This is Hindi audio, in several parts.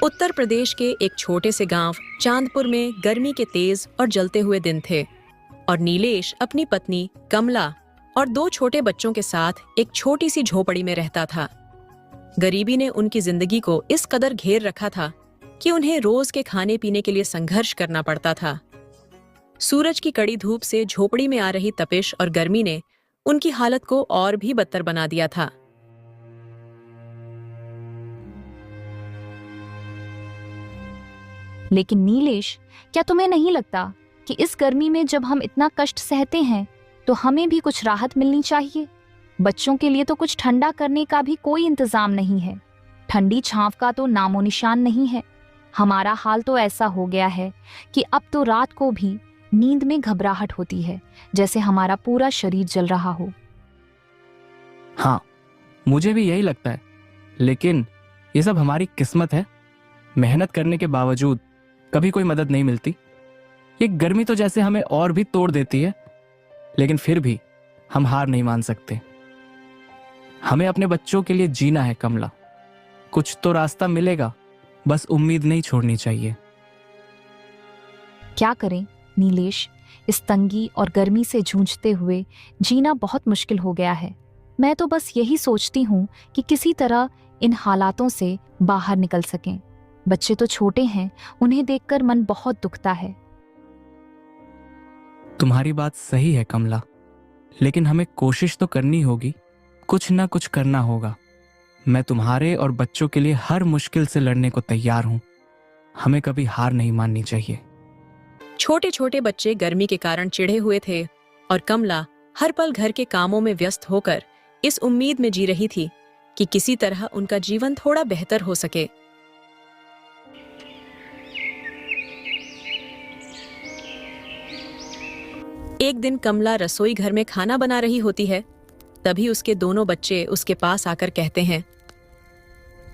उत्तर प्रदेश के एक छोटे से गांव चांदपुर में गर्मी के तेज और जलते हुए दिन थे और नीलेश अपनी पत्नी कमला और 2 छोटे बच्चों के साथ एक छोटी सी झोपड़ी में रहता था। गरीबी ने उनकी जिंदगी को इस कदर घेर रखा था कि उन्हें रोज के खाने पीने के लिए संघर्ष करना पड़ता था। सूरज की कड़ी धूप से झोपड़ी में आ रही तपिश और गर्मी ने उनकी हालत को और भी बदतर बना दिया था। लेकिन नीलेश, क्या तुम्हें नहीं लगता कि इस गर्मी में जब हम इतना कष्ट सहते हैं तो हमें भी कुछ राहत मिलनी चाहिए? बच्चों के लिए तो कुछ ठंडा करने का भी कोई इंतजाम नहीं है। ठंडी छांव का तो नामो निशान नहीं है। हमारा हाल तो ऐसा हो गया है कि अब तो रात को भी नींद में घबराहट होती है, जैसे हमारा पूरा शरीर जल रहा हो। हाँ, मुझे भी यही लगता है, लेकिन ये सब हमारी किस्मत है। मेहनत करने के बावजूद कभी कोई मदद नहीं मिलती। ये गर्मी तो जैसे हमें और भी तोड़ देती है, लेकिन फिर भी हम हार नहीं मान सकते। हमें अपने बच्चों के लिए जीना है कमला। कुछ तो रास्ता मिलेगा, बस उम्मीद नहीं छोड़नी चाहिए। क्या करें नीलेश, इस तंगी और गर्मी से जूझते हुए जीना बहुत मुश्किल हो गया है। मैं तो बस यही सोचती हूँ कि किसी तरह इन हालातों से बाहर निकल सकें। बच्चे तो छोटे हैं, उन्हें देखकर मन बहुत दुखता है। तुम्हारी बात सही है कमला, लेकिन हमें कोशिश तो करनी होगी। कुछ ना कुछ करना होगा। मैं तुम्हारे और बच्चों के लिए हर मुश्किल से लड़ने को तैयार हूं। हमें कभी हार नहीं माननी चाहिए। छोटे छोटे बच्चे गर्मी के कारण चिढ़े हुए थे और कमला हर पल घर के कामों में व्यस्त होकर इस उम्मीद में जी रही थी कि किसी तरह उनका जीवन थोड़ा बेहतर हो सके। एक दिन कमला रसोई घर में खाना बना रही होती है। तभी उसके दोनों बच्चे उसके पास आकर कहते हैं,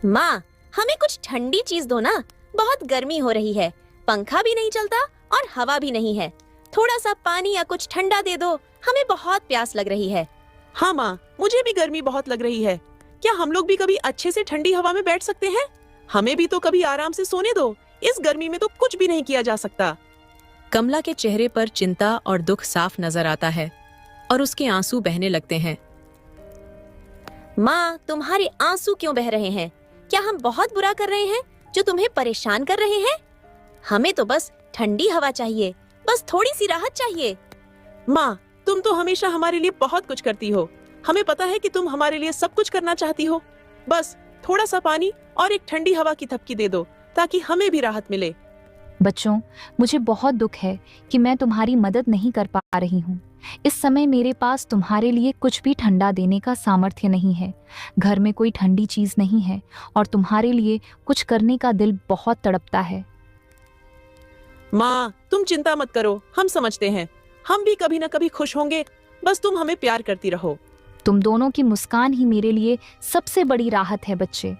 माँ, हमें कुछ ठंडी चीज दो ना, बहुत गर्मी हो रही है। पंखा भी नहीं चलता और हवा भी नहीं है। थोड़ा सा पानी या कुछ ठंडा दे दो, हमें बहुत प्यास लग रही है। हाँ माँ, मुझे भी गर्मी बहुत लग रही है। क्या हम लोग भी कभी अच्छे से ठंडी हवा में बैठ सकते हैं? हमें भी तो कभी आराम से सोने दो। इस गर्मी में तो कुछ भी नहीं किया जा सकता। कमला के चेहरे पर चिंता और दुख साफ नजर आता है और उसके आंसू बहने लगते हैं। माँ, तुम्हारे आंसू क्यों बह रहे हैं? क्या हम बहुत बुरा कर रहे हैं जो तुम्हें परेशान कर रहे हैं? हमें तो बस ठंडी हवा चाहिए, बस थोड़ी सी राहत चाहिए। माँ, तुम तो हमेशा हमारे लिए बहुत कुछ करती हो। हमें पता है कि तुम हमारे लिए सब कुछ करना चाहती हो। बस थोड़ा सा पानी और एक ठंडी हवा की थपकी दे दो ताकि हमें भी राहत मिले। बच्चों, मुझे बहुत दुख है कि मैं तुम्हारी मदद नहीं कर पा रही हूँ। इस समय मेरे पास तुम्हारे लिए कुछ भी ठंडा देने का सामर्थ्य नहीं है। घर में कोई ठंडी चीज नहीं है और तुम्हारे लिए कुछ करने का दिल बहुत तड़पता है। माँ, तुम चिंता मत करो, हम समझते हैं। हम भी कभी न कभी खुश होंगे। बस तुम हमें प्यार करती रहो। तुम दोनों की मुस्कान ही मेरे लिए सबसे बड़ी राहत है बच्चे।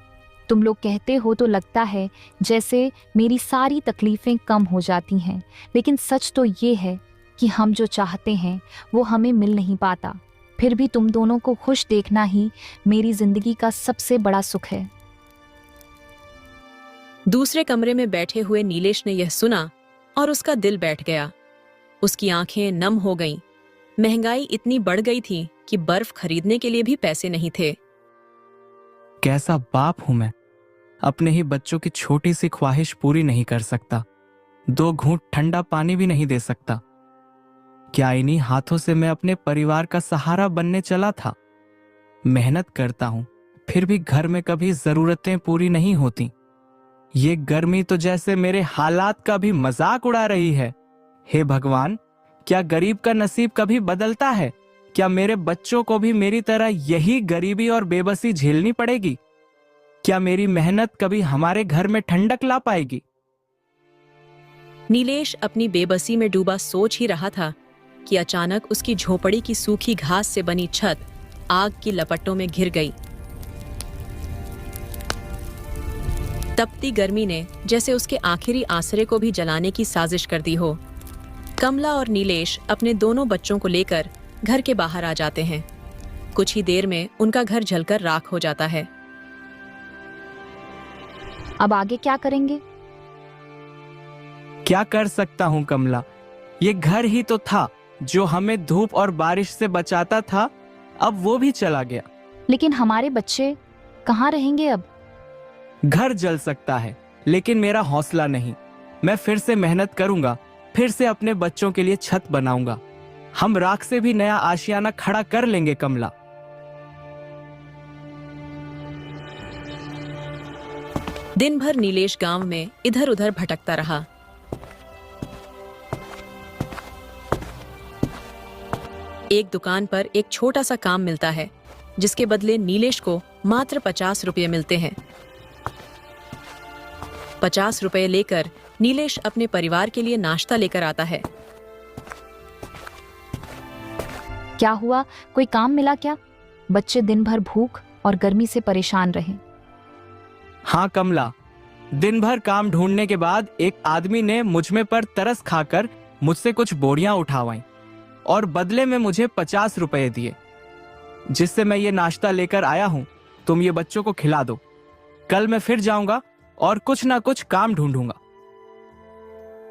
तुम लोग कहते हो तो लगता है जैसे मेरी सारी तकलीफें कम हो जाती हैं, लेकिन सच तो ये है कि हम जो चाहते हैं वो हमें मिल नहीं पाता। फिर भी तुम दोनों को खुश देखना ही मेरी जिंदगी का सबसे बड़ा सुख है। दूसरे कमरे में बैठे हुए नीलेश ने यह सुना और उसका दिल बैठ गया। उसकी आंखें नम हो गईं। महंगाई इतनी बढ़ गई थी कि बर्फ खरीदने के लिए भी पैसे नहीं थे। कैसा बाप हूं मैं, अपने ही बच्चों की छोटी सी ख्वाहिश पूरी नहीं कर सकता। 2 घूंट ठंडा पानी भी नहीं दे सकता। क्या इन्हीं हाथों से मैं अपने परिवार का सहारा बनने चला था? मेहनत करता हूं, फिर भी घर में कभी जरूरतें पूरी नहीं होती। ये गर्मी तो जैसे मेरे हालात का भी मजाक उड़ा रही है। हे भगवान, क्या गरीब का नसीब कभी बदलता है? क्या मेरे बच्चों को भी मेरी तरह यही गरीबी और बेबसी झेलनी पड़ेगी? क्या मेरी मेहनत कभी हमारे घर में ठंडक ला पाएगी? नीलेश अपनी बेबसी में डूबा सोच ही रहा था कि अचानक उसकी झोपड़ी की सूखी घास से बनी छत आग की लपटों में घिर गई। तपती गर्मी ने जैसे उसके आखिरी आसरे को भी जलाने की साजिश कर दी हो। कमला और नीलेश अपने दोनों बच्चों को लेकर घर के बाहर आ जाते हैं। कुछ ही देर में उनका घर जलकर राख हो जाता है। अब आगे क्या करेंगे? क्या कर सकता हूँ कमला, ये घर ही तो था जो हमें धूप और बारिश से बचाता था, अब वो भी चला गया। लेकिन हमारे बच्चे कहाँ रहेंगे अब? घर जल सकता है लेकिन मेरा हौसला नहीं। मैं फिर से मेहनत करूंगा, फिर से अपने बच्चों के लिए छत बनाऊंगा। हम राख से भी नया आशियाना खड़ा कर लेंगे कमला। दिन भर नीलेश गांव में इधर उधर भटकता रहा। एक दुकान पर एक छोटा सा काम मिलता है जिसके बदले नीलेश को मात्र 50 रुपये मिलते हैं। 50 रुपये लेकर नीलेश अपने परिवार के लिए नाश्ता लेकर आता है। क्या हुआ, कोई काम मिला क्या? बच्चे दिन भर भूख और गर्मी से परेशान रहे। हाँ कमला, दिन भर काम ढूंढने के बाद एक आदमी ने मुझ में पर तरस खाकर मुझसे कुछ बोरियां उठावाई और बदले में मुझे 50 रुपए दिए, जिससे मैं ये नाश्ता लेकर आया हूं। तुम ये बच्चों को खिला दो। कल मैं फिर जाऊंगा और कुछ ना कुछ काम ढूंढूंगा।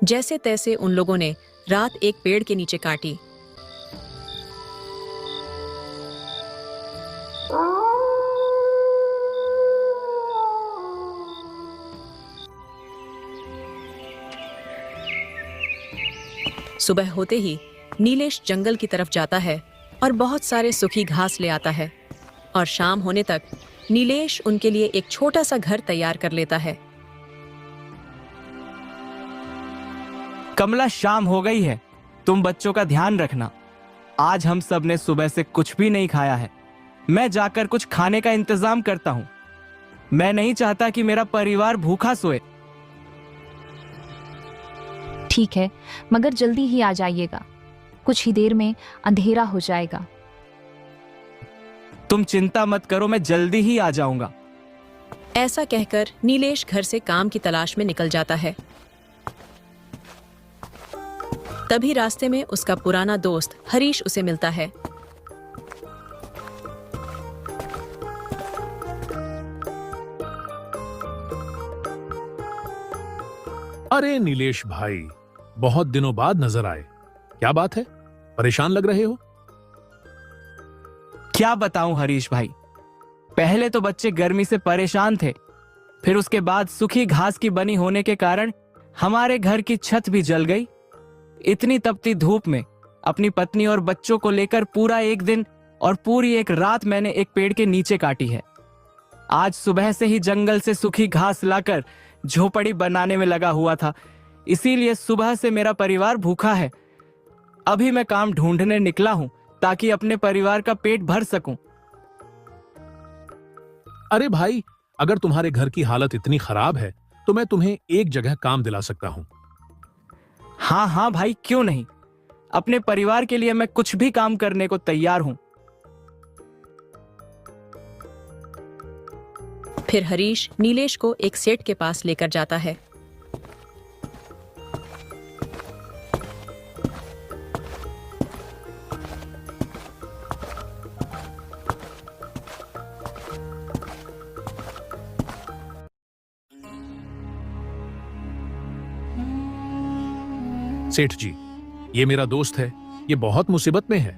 जैसे तैसे उन लोगों ने रात एक पेड़ के नीचे काटी। सुबह होते ही नीलेश जंगल की तरफ जाता है और बहुत सारे सूखी घास ले आता है और शाम होने तक नीलेश उनके लिए एक छोटा सा घर तैयार कर लेता है। कमला, शाम हो गई है, तुम बच्चों का ध्यान रखना। आज हम सब ने सुबह से कुछ भी नहीं खाया है। मैं जाकर कुछ खाने का इंतजाम करता हूं। मैं नहीं चाहता कि मेरा परिवार भूखा सोए। ठीक है, मगर जल्दी ही आ जाइएगा, कुछ ही देर में अंधेरा हो जाएगा। तुम चिंता मत करो, मैं जल्दी ही आ जाऊंगा। ऐसा कहकर नीलेश घर से काम की तलाश में निकल जाता है। तभी रास्ते में उसका पुराना दोस्त हरीश उसे मिलता है। अरे नीलेश भाई, बहुत दिनों बाद नजर आए। क्या बात है, परेशान लग रहे हो? क्या बताऊं हरीश भाई, पहले तो बच्चे गर्मी से परेशान थे, फिर उसके बाद सूखी घास की बनी होने के कारण हमारे घर की छत भी जल गई। इतनी तपती धूप में अपनी पत्नी और बच्चों को लेकर पूरा एक दिन और पूरी एक रात मैंने एक पेड़ के नीचे काटी है। आज सुबह से ही जंगल से सूखी घास लाकर झोपड़ी बनाने में लगा हुआ था, इसीलिए सुबह से मेरा परिवार भूखा है। अभी मैं काम ढूंढने निकला हूं ताकि अपने परिवार का पेट भर सकूं। अरे भाई, अगर तुम्हारे घर की हालत इतनी खराब है तो मैं तुम्हें एक जगह काम दिला सकता हूं। हाँ हाँ भाई, क्यों नहीं। अपने परिवार के लिए मैं कुछ भी काम करने को तैयार हूं। फिर हरीश नीलेश को एक सेठ के पास लेकर जाता है। सेठ जी, ये मेरा दोस्त है, ये बहुत मुसीबत में है।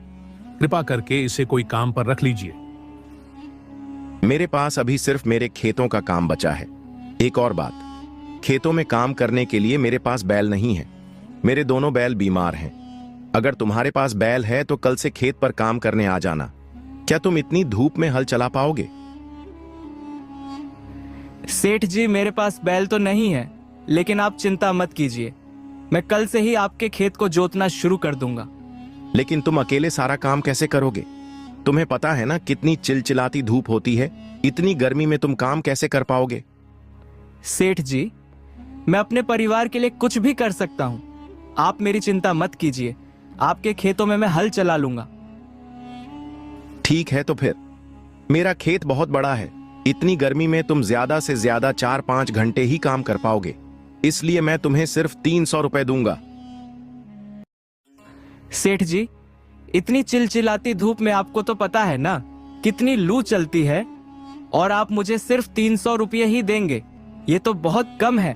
कृपा करके इसे कोई काम पर रख लीजिए। मेरे पास अभी सिर्फ मेरे खेतों का काम बचा है। एक और बात, खेतों में काम करने के लिए मेरे पास बैल नहीं है। मेरे दोनों बैल बीमार हैं। अगर तुम्हारे पास बैल है तो कल से खेत पर काम करने आ जाना। क्या तुम इतनी धूप में हल चला पाओगे? सेठ जी, मेरे पास बैल तो नहीं है, लेकिन आप चिंता मत कीजिए, मैं कल से ही आपके खेत को जोतना शुरू कर दूंगा। लेकिन तुम अकेले सारा काम कैसे करोगे? तुम्हें पता है ना कितनी चिलचिलाती धूप होती है। इतनी गर्मी में तुम काम कैसे कर पाओगे? सेठ जी, मैं अपने परिवार के लिए कुछ भी कर सकता हूं। आप मेरी चिंता मत कीजिए, आपके खेतों में मैं हल चला लूंगा। ठीक है तो फिर। मेरा खेत बहुत बड़ा है। इतनी गर्मी में तुम ज्यादा से ज्यादा 4-5 घंटे ही काम कर पाओगे, इसलिए मैं तुम्हें सिर्फ 300 रुपए दूंगा। सेठ जी, इतनी चिलचिलाती धूप में आपको तो पता है ना कितनी लू चलती है, और आप मुझे सिर्फ 300 रुपये ही देंगे। ये तो बहुत कम है।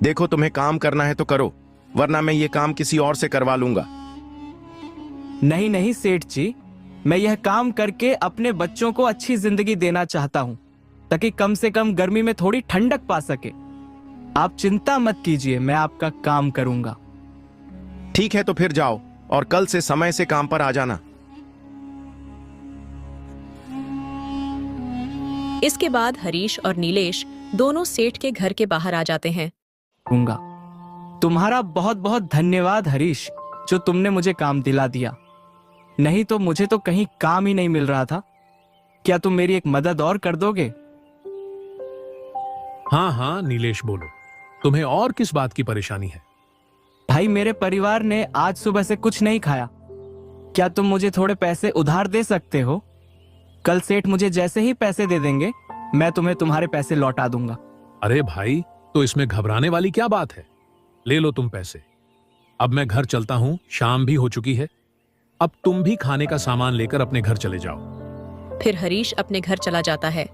देखो, तुम्हें काम करना है तो करो, वरना मैं ये काम किसी और से करवा लूंगा। नहीं नहीं सेठ जी, मैं यह काम करके अपने बच्चों को अच्छी जिंदगी देना चाहता हूँ, ताकि कम से कम गर्मी में थोड़ी ठंडक पा सके। आप चिंता मत कीजिए, मैं आपका काम करूंगा। ठीक है, तो फिर जाओ और कल से समय से काम पर आ जाना। इसके बाद हरीश और नीलेश दोनों सेठ के घर के बाहर आ जाते हैं। दूंगा। तुम्हारा बहुत बहुत धन्यवाद हरीश, जो तुमने मुझे काम दिला दिया। नहीं तो मुझे तो कहीं काम ही नहीं मिल रहा था। क्या तुम मेरी एक मदद और कर दोगे? हाँ हाँ नीलेश, बोलो, तुम्हें और किस बात की परेशानी है? भाई, मेरे परिवार ने आज सुबह से कुछ नहीं खाया। क्या तुम मुझे थोड़े पैसे उधार दे सकते हो? कल सेठ मुझे जैसे ही पैसे दे देंगे, मैं तुम्हें तुम्हारे पैसे लौटा दूंगा। अरे भाई, तो इसमें घबराने वाली क्या बात है? ले लो तुम पैसे। अब मैं घर चलता हूं, शाम भी हो चुकी है। अब तुम भी खाने का सामान लेकर अपने घर चले जाओ। फिर हरीश अपने घर चला जाता है।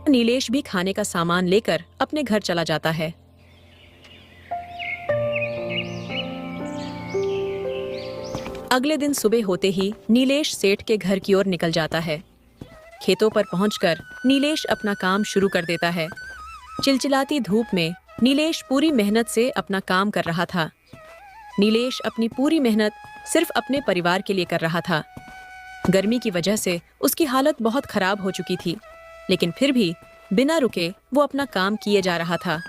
नीलेश भी खाने का सामान लेकर अपने घर चला जाता है। अगले दिन सुबह होते ही नीलेश सेठ के घर की ओर निकल जाता है। खेतों पर पहुंचकर नीलेश अपना काम शुरू कर देता है। चिलचिलाती धूप में नीलेश पूरी मेहनत से अपना काम कर रहा था। नीलेश अपनी पूरी मेहनत सिर्फ अपने परिवार के लिए कर रहा था। गर्मी की वजह से उसकी हालत बहुत खराब हो चुकी थी, लेकिन फिर भी बिना रुके वो अपना काम किए जा रहा था।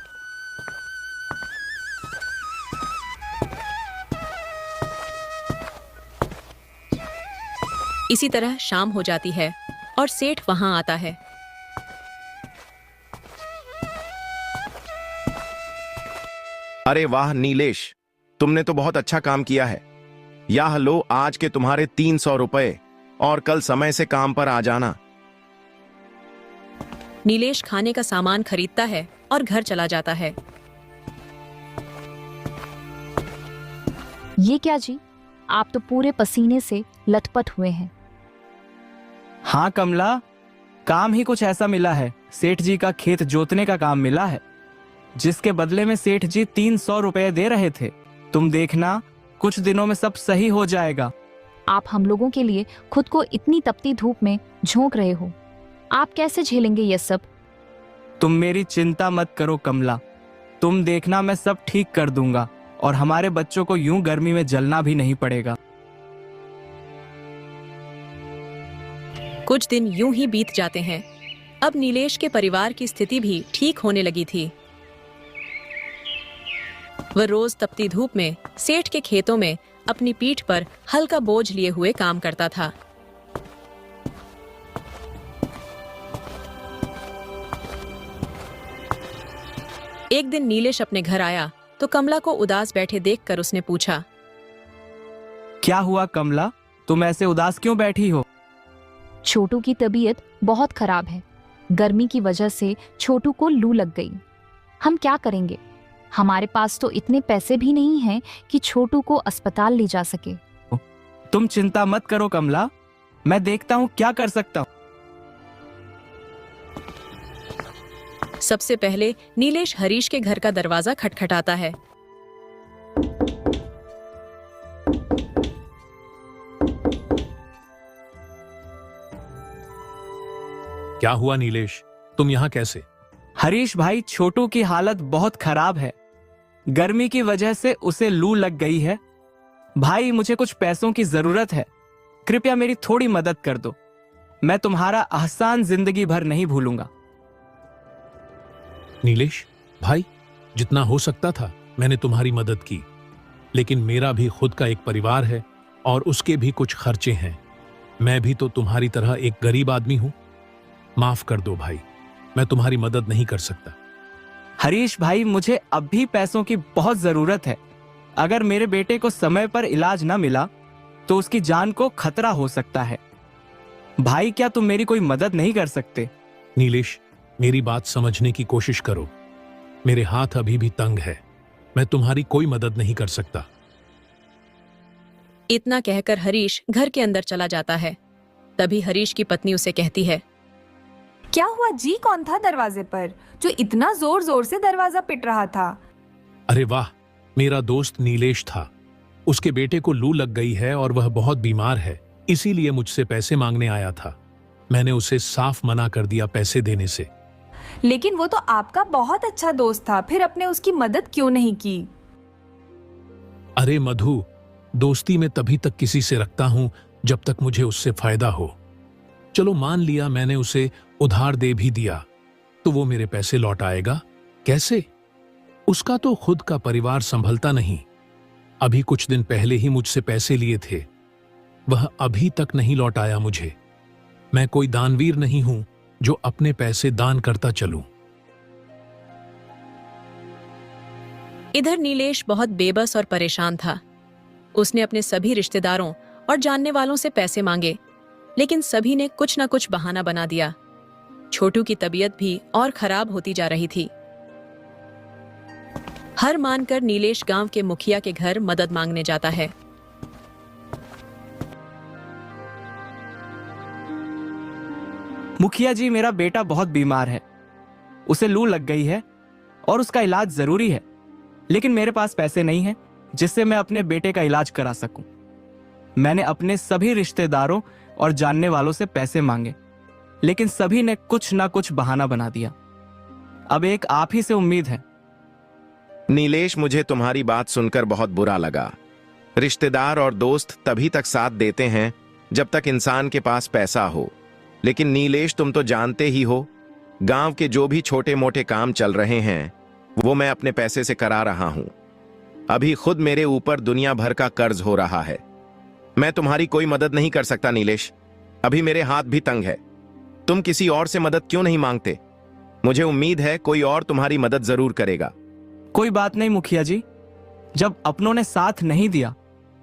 इसी तरह शाम हो जाती है और सेठ वहां आता है। अरे वाह नीलेश, तुमने तो बहुत अच्छा काम किया है। यह लो आज के तुम्हारे 300 रुपए, और कल समय से काम पर आ जाना। नीलेश खाने का सामान खरीदता है और घर चला जाता है। ये क्या जी, आप तो पूरे पसीने से लथपथ हुए हैं। हाँ कमला, काम ही कुछ ऐसा मिला है। सेठ जी का खेत जोतने का काम मिला है, जिसके बदले में सेठ जी 300 रुपए दे रहे थे। तुम देखना, कुछ दिनों में सब सही हो जाएगा। आप हम लोगों के लिए खुद को इतनी तपती धूप में झोंक रहे हो। आप कैसे झेलेंगे ये सब? तुम मेरी चिंता मत करो कमला, तुम देखना, मैं सब ठीक कर दूंगा और हमारे बच्चों को यूं गर्मी में जलना भी नहीं पड़ेगा। कुछ दिन यूं ही बीत जाते हैं। अब नीलेश के परिवार की स्थिति भी ठीक होने लगी थी। वह रोज तपती धूप में सेठ के खेतों में अपनी पीठ पर हल्का बोझ लिए हुए काम करता था। एक दिन नीलेश अपने घर आया तो कमला को उदास बैठे देखकर उसने पूछा, क्या हुआ कमला, तुम ऐसे उदास क्यों बैठी हो? छोटू की तबीयत बहुत खराब है। गर्मी की वजह से छोटू को लू लग गई। हम क्या करेंगे? हमारे पास तो इतने पैसे भी नहीं हैं कि छोटू को अस्पताल ले जा सके। तुम चिंता मत करो कमला, मैं देखता हूँ क्या कर सकता हूँ। सबसे पहले नीलेश हरीश के घर का दरवाजा खटखटाता है। क्या हुआ नीलेश, तुम यहाँ कैसे? हरीश भाई, छोटू की हालत बहुत खराब है। गर्मी की वजह से उसे लू लग गई है। भाई, मुझे कुछ पैसों की जरूरत है, कृपया मेरी थोड़ी मदद कर दो। मैं तुम्हारा आसान जिंदगी भर नहीं भूलूंगा। नीलेश भाई, जितना हो सकता था मैंने तुम्हारी मदद की, लेकिन मेरा भी खुद का एक परिवार है और उसके भी कुछ खर्चे हैं। मैं भी तो तुम्हारी तरह एक गरीब आदमी हूं। माफ कर दो भाई, मैं तुम्हारी मदद नहीं कर सकता। हरीश भाई, मुझे अब भी पैसों की बहुत जरूरत है। अगर मेरे बेटे को समय पर इलाज न मिला तो उसकी जान को खतरा हो सकता है। भाई, क्या तुम मेरी कोई मदद नहीं कर सकते? नीलेश, मेरी बात समझने की कोशिश करो। मेरे हाथ अभी भी तंग है, मैं तुम्हारी कोई मदद नहीं कर सकता। इतना कहकर हरीश घर के अंदर चला जाता है। तभी हरीश की पत्नी उसे कहती है, क्या हुआ जी? कौन था दरवाजे पर जो इतना जोर जोर से दरवाजा पिट रहा था? अरे वाह, मेरा दोस्त नीलेश था। उसके बेटे को लू लग गई है और वह बहुत बीमार है, इसीलिए मुझसे पैसे मांगने आया था। मैंने उसे साफ मना कर दिया पैसे देने से। लेकिन वो तो आपका बहुत अच्छा दोस्त था, फिर आपने उसकी मदद क्यों नहीं की? अरे मधु, दोस्ती में तभी तक किसी से रखता हूं जब तक मुझे उससे फायदा हो। चलो मान लिया मैंने उसे उधार दे भी दिया, तो वो मेरे पैसे लौट आएगा कैसे? उसका तो खुद का परिवार संभलता नहीं। अभी कुछ दिन पहले ही मुझसे पैसे लिए थे, वह अभी तक नहीं लौट आया मुझे। मैं कोई दानवीर नहीं हूं जो अपने पैसे दान करता चलूं। इधर नीलेश बहुत बेबस और परेशान था। उसने अपने सभी रिश्तेदारों और जानने वालों से पैसे मांगे, लेकिन सभी ने कुछ न कुछ बहाना बना दिया। छोटू की तबीयत भी और खराब होती जा रही थी। हार मानकर नीलेश गांव के मुखिया के घर मदद मांगने जाता है। मुखिया जी, मेरा बेटा बहुत बीमार है, उसे लू लग गई है और उसका इलाज जरूरी है, लेकिन मेरे पास पैसे नहीं हैं जिससे मैं अपने बेटे का इलाज करा सकूं। मैंने अपने सभी रिश्तेदारों और जानने वालों से पैसे मांगे, लेकिन सभी ने कुछ ना कुछ बहाना बना दिया। अब एक आप ही से उम्मीद है। नीलेश, मुझे तुम्हारी बात सुनकर बहुत बुरा लगा। रिश्तेदार और दोस्त तभी तक साथ देते हैं जब तक इंसान के पास पैसा हो। लेकिन नीलेश, तुम तो जानते ही हो, गांव के जो भी छोटे मोटे काम चल रहे हैं वो मैं अपने पैसे से करा रहा हूं। अभी खुद मेरे ऊपर दुनिया भर का कर्ज हो रहा है। मैं तुम्हारी कोई मदद नहीं कर सकता नीलेश, अभी मेरे हाथ भी तंग है। तुम किसी और से मदद क्यों नहीं मांगते? मुझे उम्मीद है कोई और तुम्हारी मदद जरूर करेगा। कोई बात नहीं मुखिया जी, जब अपनों ने साथ नहीं दिया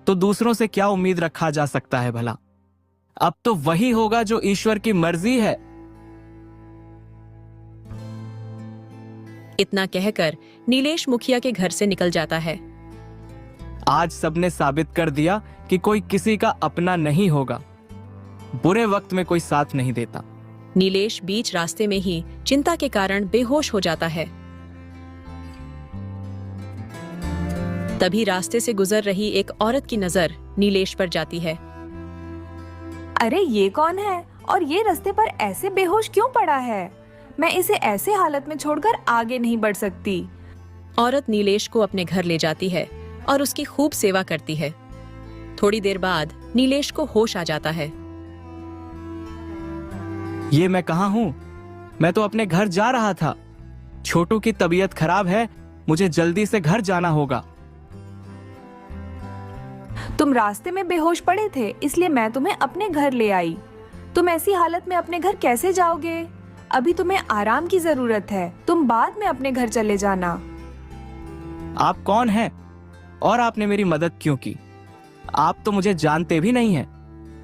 तो दूसरों से क्या उम्मीद रखा जा सकता है भला? अब तो वही होगा जो ईश्वर की मर्जी है। इतना कहकर नीलेश मुखिया के घर से निकल जाता है। आज सबने साबित कर दिया कि कोई किसी का अपना नहीं होगा। बुरे वक्त में कोई साथ नहीं देता। नीलेश बीच रास्ते में ही चिंता के कारण बेहोश हो जाता है। तभी रास्ते से गुजर रही एक औरत की नजर नीलेश पर जाती है। अरे ये कौन है और ये रास्ते पर ऐसे बेहोश क्यों पड़ा है? मैं इसे ऐसे हालत में छोड़कर आगे नहीं बढ़ सकती। औरत नीलेश को अपने घर ले जाती है और उसकी खूब सेवा करती है। थोड़ी देर बाद नीलेश को होश आ जाता है। ये मैं कहाँ हूँ? मैं तो अपने घर जा रहा था। छोटू की तबीयत खराब है, मुझे जल्दी से घर जाना होगा। तुम रास्ते में बेहोश पड़े थे, इसलिए मैं तुम्हें अपने घर ले आई। तुम ऐसी हालत में अपने घर कैसे जाओगे? अभी तुम्हें आराम की जरूरत है, तुम बाद में अपने घर चले जाना। आप कौन हैं और आपने मेरी मदद क्यों की? आप तो मुझे जानते भी नहीं हैं,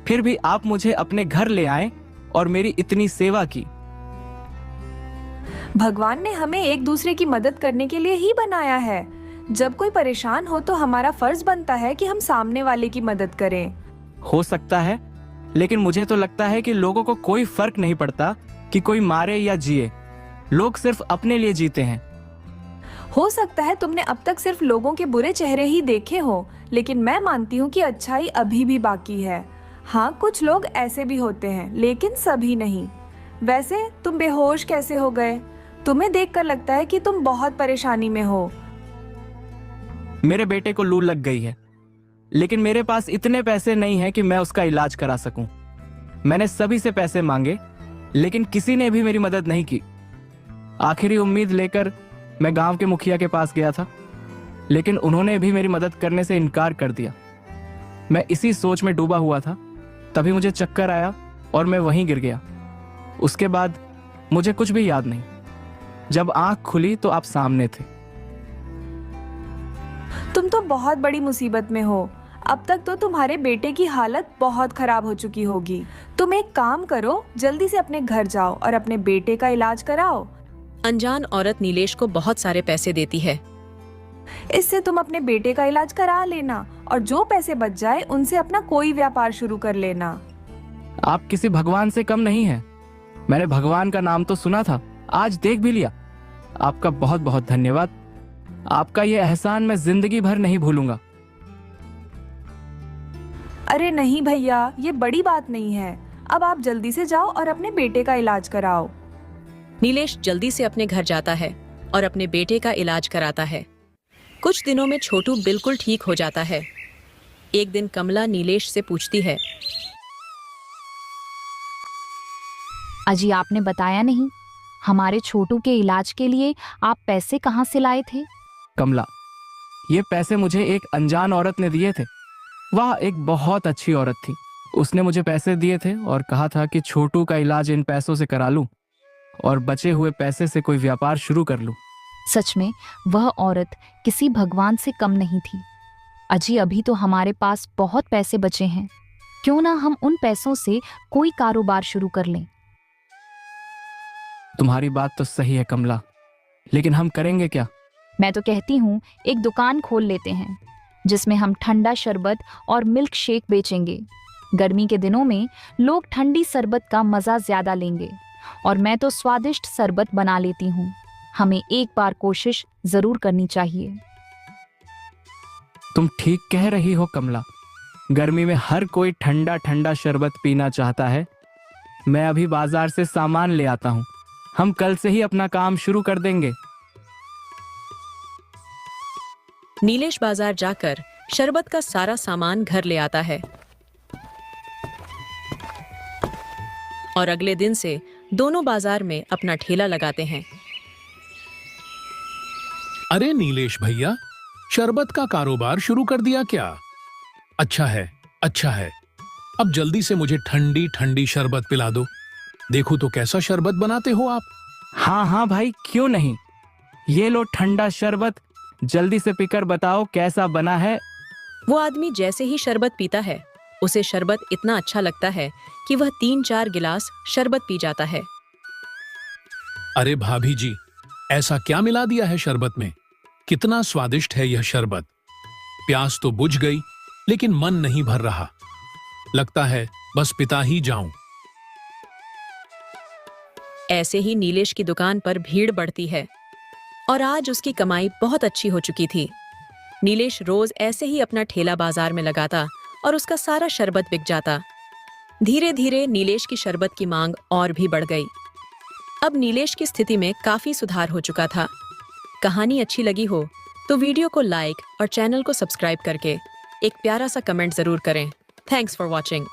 फिर भी आप मुझे अपने घर ले आए और मेरी इतनी सेवा की। भगवान ने हमें एक दूसरे की मदद करने के लिए ही बनाया है। जब कोई परेशान हो तो हमारा फर्ज बनता है कि हम सामने वाले की मदद करें। हो सकता है, लेकिन मुझे तो लगता है कि लोगों को कोई फर्क नहीं पड़ता कि कोई मारे या जिए। लोग सिर्फ अपने लिए जीते हैं। हो सकता है तुमने अब तक सिर्फ लोगों के बुरे चेहरे ही देखे हो, लेकिन मैं मानती हूँ कि अच्छाई अभी भी बाकी है। हाँ, कुछ लोग ऐसे भी होते हैं, लेकिन सभी नहीं। वैसे तुम बेहोश कैसे हो गए? तुम्हें देखकर लगता है कि तुम बहुत परेशानी में हो। मेरे बेटे को लू लग गई है, लेकिन मेरे पास इतने पैसे नहीं हैं कि मैं उसका इलाज करा सकूं। मैंने सभी से पैसे मांगे, लेकिन किसी ने भी मेरी मदद नहीं की। आखिरी उम्मीद लेकर मैं गांव के मुखिया के पास गया था, लेकिन उन्होंने भी मेरी मदद करने से इनकार कर दिया। मैं इसी सोच में डूबा हुआ था, तभी मुझे चक्कर आया और मैं वहीं गिर गया। उसके बाद मुझे कुछ भी याद नहीं। जब आंख खुली तो आप सामने थे। तुम तो बहुत बड़ी मुसीबत में हो। अब तक तो तुम्हारे बेटे की हालत बहुत खराब हो चुकी होगी। तुम एक काम करो, जल्दी से अपने घर जाओ और अपने बेटे का इलाज कराओ। अनजान औरत नीलेश को बहुत सारे पैसे देती है। इससे तुम अपने बेटे का इलाज करा लेना और जो पैसे बच जाए उनसे अपना कोई व्यापार शुरू कर लेना। आप किसी भगवान से कम नहीं हैं। मैंने भगवान का नाम तो सुना था, आज देख भी लिया। आपका बहुत बहुत धन्यवाद। आपका ये एहसान मैं जिंदगी भर नहीं भूलूंगा। अरे नहीं भैया, ये बड़ी बात नहीं है। अब आप जल्दी से जाओ और अपने बेटे का इलाज कराओ। नीलेश जल्दी से अपने घर जाता है और अपने बेटे का इलाज कराता है। कुछ दिनों में छोटू बिल्कुल ठीक हो जाता है। एक दिन कमला नीलेश से पूछती है, अजी आपने बताया नहीं, हमारे छोटू के इलाज के लिए आप पैसे कहाँ से लाए थे? कमला, ये पैसे मुझे एक अनजान औरत ने दिए थे। वह एक बहुत अच्छी औरत थी। उसने मुझे पैसे दिए थे और कहा था कि छोटू का इलाज इन पैसों से करा लूं और बचे हुए पैसे से कोई व्यापार शुरू कर लूं। सच में वह औरत किसी भगवान से कम नहीं थी। अजी अभी तो हमारे पास बहुत पैसे बचे हैं, क्यों ना हम उन पैसों से कोई कारोबार शुरू कर लें। तुम्हारी बात तो सही है कमला, लेकिन हम करेंगे क्या? मैं तो कहती हूँ एक दुकान खोल लेते हैं जिसमें हम ठंडा शरबत और मिल्क शेक बेचेंगे। गर्मी के दिनों में लोग ठंडी शरबत का मजा ज्यादा लेंगे और मैं तो स्वादिष्ट शरबत बना लेती हूँ। हमें एक बार कोशिश जरूर करनी चाहिए। तुम ठीक कह रही हो कमला, गर्मी में हर कोई ठंडा ठंडा शरबत पीना चाहता है। मैं अभी बाजार से सामान ले आता हूँ। हम कल से ही अपना काम शुरू कर देंगे। नीलेश बाजार जाकर शरबत का सारा सामान घर ले आता है और अगले दिन से दोनों बाजार में अपना ठेला लगाते हैं। अरे नीलेश भैया, शरबत का कारोबार शुरू कर दिया क्या? अच्छा है, अच्छा है। अब जल्दी से मुझे ठंडी ठंडी शरबत पिला दो। देखो तो कैसा शरबत बनाते हो आप। हाँ हाँ भाई, क्यों नहीं। ये लो ठंडा शरबत, जल्दी से पीकर बताओ कैसा बना है। वो आदमी जैसे ही शरबत पीता है, उसे शरबत इतना अच्छा लगता है कि वह 3-4 गिलास शरबत पी जाता है। अरे भाभी जी, ऐसा क्या मिला दिया है शरबत में? कितना स्वादिष्ट है यह शरबत। प्यास तो बुझ गई, लेकिन मन नहीं भर रहा। लगता है बस पिता ही जाऊं। ऐसे ही नीलेश की दुकान पर भीड़ बढ़ती है और आज उसकी कमाई बहुत अच्छी हो चुकी थी। नीलेश रोज ऐसे ही अपना ठेला बाजार में लगाता और उसका सारा शरबत बिक जाता। धीरे धीरे नीलेश की शरबत की मांग और भी बढ़ गई। अब नीलेश की स्थिति में काफी सुधार हो चुका था। कहानी अच्छी लगी हो तो वीडियो को लाइक और चैनल को सब्सक्राइब करके एक प्यारा सा कमेंट जरूर करें। Thanks for watching.